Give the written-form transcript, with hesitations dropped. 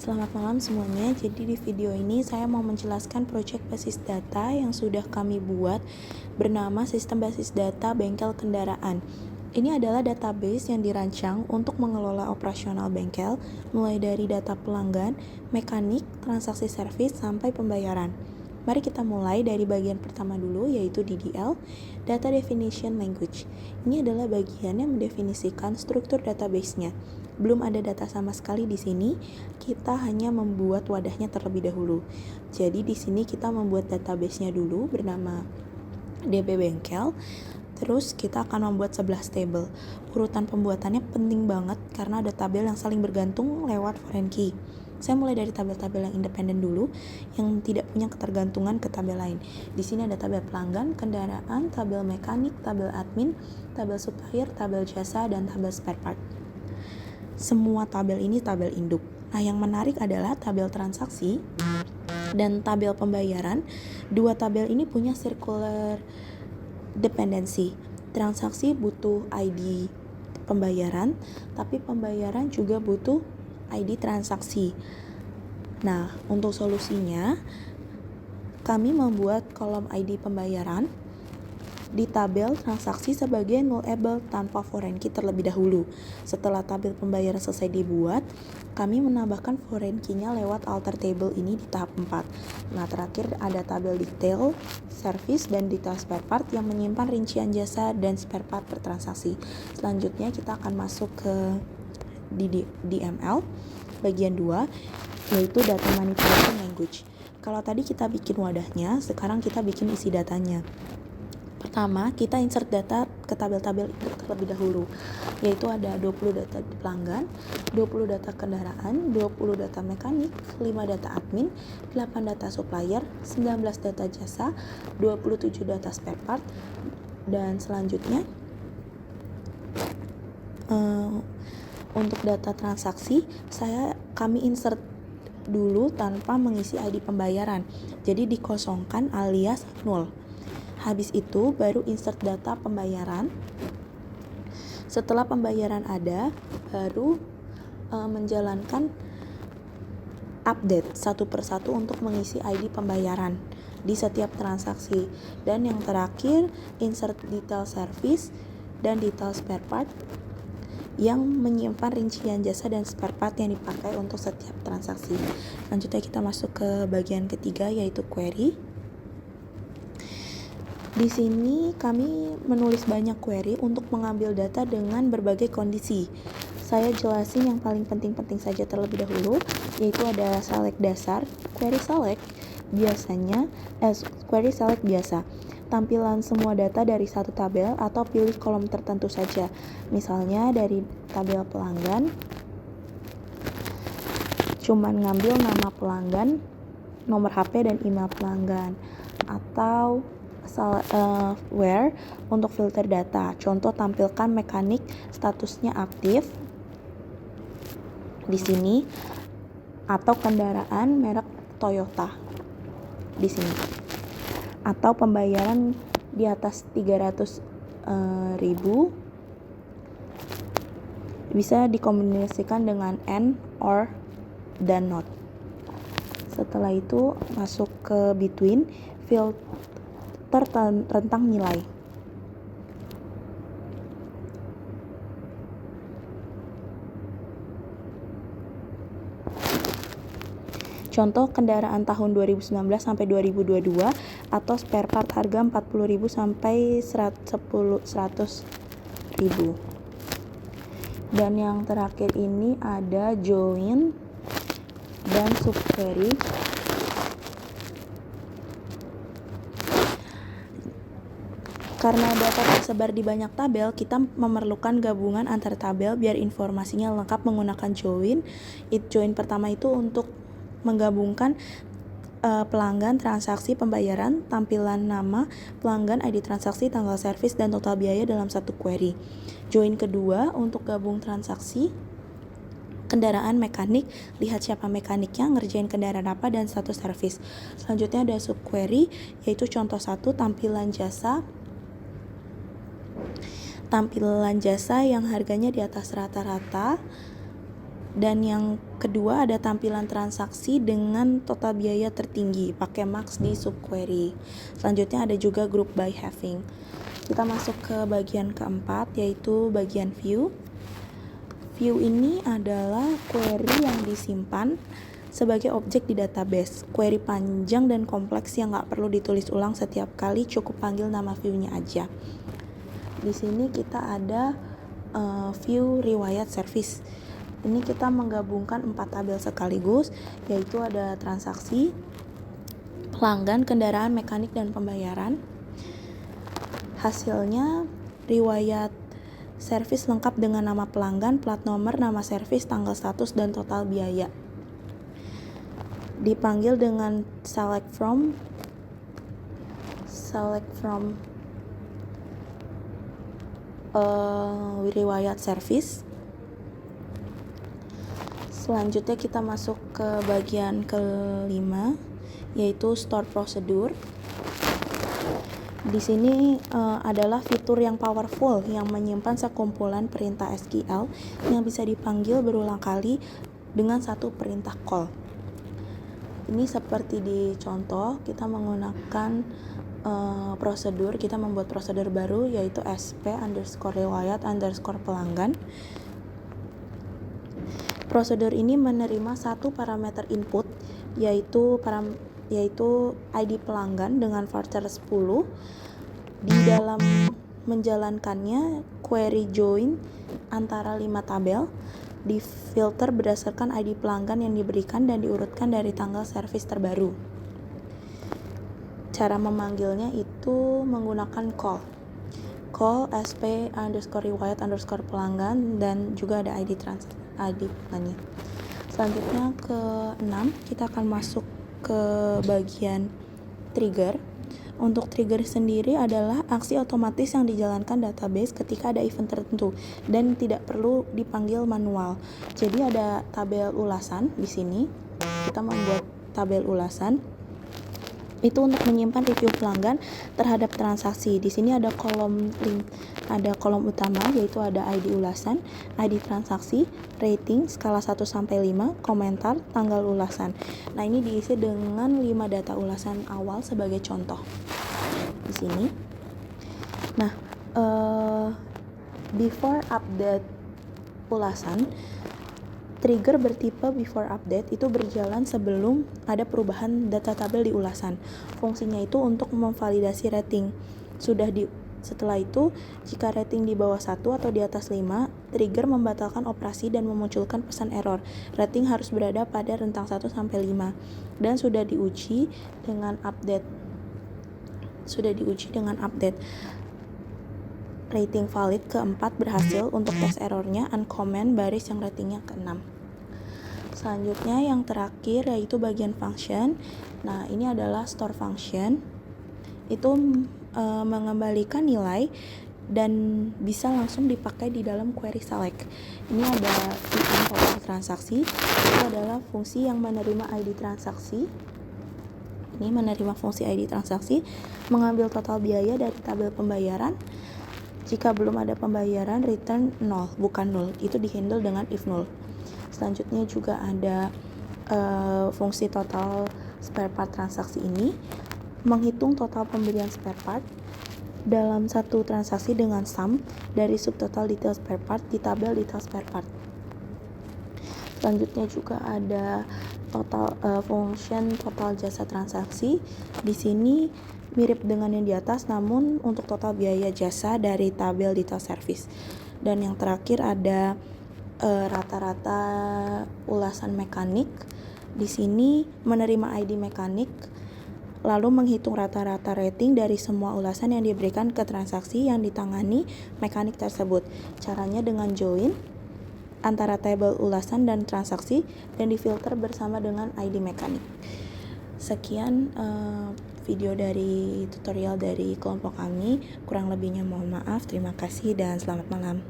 Selamat malam semuanya. Jadi di video ini saya mau menjelaskan proyek basis data yang sudah kami buat bernama Sistem Basis Data Bengkel Kendaraan. Ini adalah database yang dirancang untuk mengelola operasional bengkel, mulai dari data pelanggan, mekanik, transaksi servis, sampai pembayaran. Mari kita mulai dari bagian pertama dulu, yaitu DDL, Data Definition Language. Ini adalah bagian yang mendefinisikan struktur database-nya. Belum ada data sama sekali di sini, kita hanya membuat wadahnya terlebih dahulu. Jadi di sini kita membuat database-nya dulu bernama DB Bengkel. Terus kita akan membuat 11 table. Urutan pembuatannya penting banget karena ada tabel yang saling bergantung lewat foreign key. Saya mulai dari tabel-tabel yang independen dulu, yang tidak punya ketergantungan ke tabel lain. Di sini ada tabel pelanggan, kendaraan, tabel mekanik, tabel admin, tabel supplier, tabel jasa, dan tabel spare part. Semua tabel ini tabel induk. Nah, yang menarik adalah tabel transaksi dan tabel pembayaran. Dua tabel ini punya circular dependency. Transaksi butuh ID pembayaran, tapi pembayaran juga butuh ID transaksi. Nah, untuk solusinya, kami membuat kolom ID pembayaran di tabel transaksi sebagai nullable tanpa foreign key terlebih dahulu. Setelah tabel pembayaran selesai dibuat, kami menambahkan foreign key-nya lewat alter table ini di tahap 4. Nah, terakhir ada tabel detail, service, dan detail spare part yang menyimpan rincian jasa dan spare part per transaksi. Selanjutnya kita akan masuk ke DML bagian 2, yaitu Data Manipulation Language. Kalau tadi kita bikin wadahnya, sekarang kita bikin isi datanya. Pertama, kita insert data ke tabel-tabel terlebih dahulu, yaitu ada 20 data pelanggan, 20 data kendaraan, 20 data mekanik, 5 data admin, 8 data supplier, 19 data jasa, 27 data spare part, dan selanjutnya untuk data transaksi kami insert dulu tanpa mengisi ID pembayaran, jadi dikosongkan alias nol. Habis itu baru insert data pembayaran. Setelah pembayaran ada, baru menjalankan update satu persatu untuk mengisi ID pembayaran di setiap transaksi. Dan yang terakhir, insert detail service dan detail spare part yang menyimpan rincian jasa dan spare part yang dipakai untuk setiap transaksi. Selanjutnya kita masuk ke bagian ketiga, yaitu query. Di sini kami menulis banyak query untuk mengambil data dengan berbagai kondisi. Saya jelasin yang paling penting-penting saja terlebih dahulu, yaitu ada select dasar, query select biasa. Tampilan semua data dari satu tabel atau pilih kolom tertentu saja. Misalnya dari tabel pelanggan, cuman ngambil nama pelanggan, nomor HP, dan email pelanggan. Atau where untuk filter data. Contoh, tampilkan mekanik statusnya aktif di sini, atau kendaraan merek Toyota di sini, atau pembayaran di atas 300.000 bisa dikombinasikan dengan and, or, dan not. Setelah itu masuk ke between, filter rentang nilai. Contoh, kendaraan tahun 2019 sampai 2022 atau spare part harga 40.000 sampai 100.000. Dan yang terakhir ini ada join dan subquery. Karena data tersebar di banyak tabel, kita memerlukan gabungan antar tabel biar informasinya lengkap menggunakan join. Join pertama itu untuk menggabungkan pelanggan, transaksi, pembayaran, tampilan nama pelanggan, ID transaksi, tanggal servis, dan total biaya dalam satu query. Join kedua untuk gabung transaksi, kendaraan, mekanik, lihat siapa mekaniknya, ngerjain kendaraan apa, dan status servis. Selanjutnya ada subquery, yaitu contoh 1, tampilan jasa yang harganya di atas rata-rata Dan yang kedua ada tampilan transaksi dengan total biaya tertinggi, pakai max di subquery. Selanjutnya ada juga group by having. Kita masuk ke bagian keempat, yaitu bagian view. View ini adalah query yang disimpan sebagai objek di database. Query panjang dan kompleks yang nggak perlu ditulis ulang setiap kali, cukup panggil nama view-nya aja. Di sini kita ada view riwayat service. Ini kita menggabungkan 4 tabel sekaligus, yaitu ada transaksi, pelanggan, kendaraan, mekanik, dan pembayaran. Hasilnya riwayat servis lengkap dengan nama pelanggan, plat nomor, nama servis, tanggal status, dan total biaya. Dipanggil dengan select from riwayat servis. Selanjutnya kita masuk ke bagian kelima, yaitu store procedure. Di sini adalah fitur yang powerful yang menyimpan sekumpulan perintah SQL yang bisa dipanggil berulang kali dengan satu perintah call. Ini seperti di contoh, kita menggunakan prosedur, kita membuat prosedur baru, yaitu sp_riwayat_pelanggan. Prosedur ini menerima satu parameter input, yaitu ID pelanggan dengan voucher 10. Di dalam menjalankannya, query join antara 5 tabel, difilter berdasarkan ID pelanggan yang diberikan dan diurutkan dari tanggal servis terbaru. Cara memanggilnya itu menggunakan call sp_riwayat_pelanggan, dan juga ada ID pelanggannya. Selanjutnya ke-6, kita akan masuk ke bagian trigger. Untuk trigger sendiri adalah aksi otomatis yang dijalankan database ketika ada event tertentu dan tidak perlu dipanggil manual. Jadi ada tabel ulasan di sini. Kita membuat tabel ulasan itu untuk menyimpan review pelanggan terhadap transaksi. Di sini ada kolom utama, yaitu ada ID ulasan, ID transaksi, rating skala 1 sampai 5, komentar, tanggal ulasan. Nah, ini diisi dengan 5 data ulasan awal sebagai contoh. Di sini. Nah, before update ulasan, trigger bertipe before update itu berjalan sebelum ada perubahan data tabel di ulasan. Fungsinya itu untuk memvalidasi rating. Setelah itu, jika rating di bawah 1 atau di atas 5, trigger membatalkan operasi dan memunculkan pesan error. Rating harus berada pada rentang 1 sampai 5 dan sudah diuji dengan update. Rating valid keempat berhasil untuk tes errornya uncomment baris yang ratingnya ke-6. Selanjutnya yang terakhir yaitu bagian function. Nah, ini adalah store function. Itu mengembalikan nilai dan bisa langsung dipakai di dalam query select. Ini ada total transaksi. Itu adalah fungsi yang menerima ID transaksi. Ini menerima fungsi ID transaksi, mengambil total biaya dari tabel pembayaran. Jika belum ada pembayaran, return 0, bukan 0. Itu dihandle dengan if 0. Selanjutnya juga ada fungsi total spare part transaksi ini, menghitung total pembelian spare part dalam satu transaksi dengan sum dari subtotal detail spare part di tabel detail spare part. Selanjutnya juga ada function total jasa transaksi. Di sini mirip dengan yang di atas, namun untuk total biaya jasa dari tabel detail service. Dan yang terakhir ada rata-rata ulasan mekanik. Di sini menerima ID mekanik, lalu menghitung rata-rata rating dari semua ulasan yang diberikan ke transaksi yang ditangani mekanik tersebut. Caranya dengan join antara tabel ulasan dan transaksi dan difilter bersama dengan ID mekanik. Sekian video dari tutorial dari kelompok kami. Kurang lebihnya mohon maaf. Terima kasih dan selamat malam.